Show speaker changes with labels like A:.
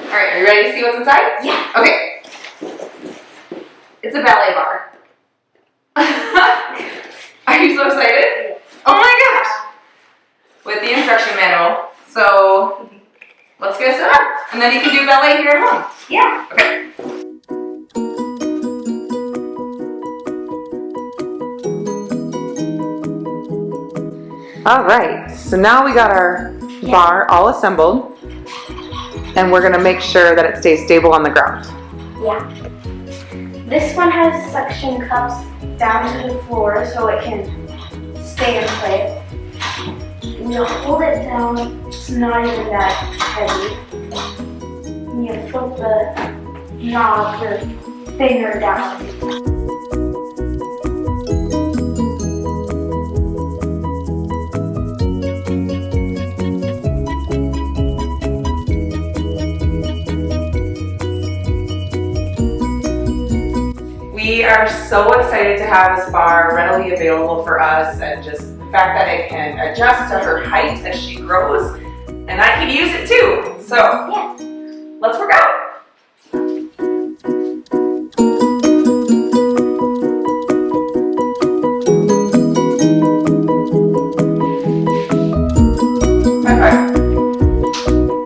A: All right, are you ready to see what's inside?
B: Yeah.
A: Okay. It's a ballet bar. Are you so excited? Oh my gosh! With the instruction manual. So let's get set up, and then you can do ballet here at home.
B: Yeah.
A: Okay. All right, so now we got our bar all assembled, and we're gonna make sure that it stays stable on the ground.
B: Yeah. This one has suction cups down to the floor so it can stay in place. You hold it down, it's not even that heavy. And you flip the knob or finger down.
A: We are so excited to have this bar readily available for us, and just the fact that it can adjust to her height as she grows, and I can use it too. So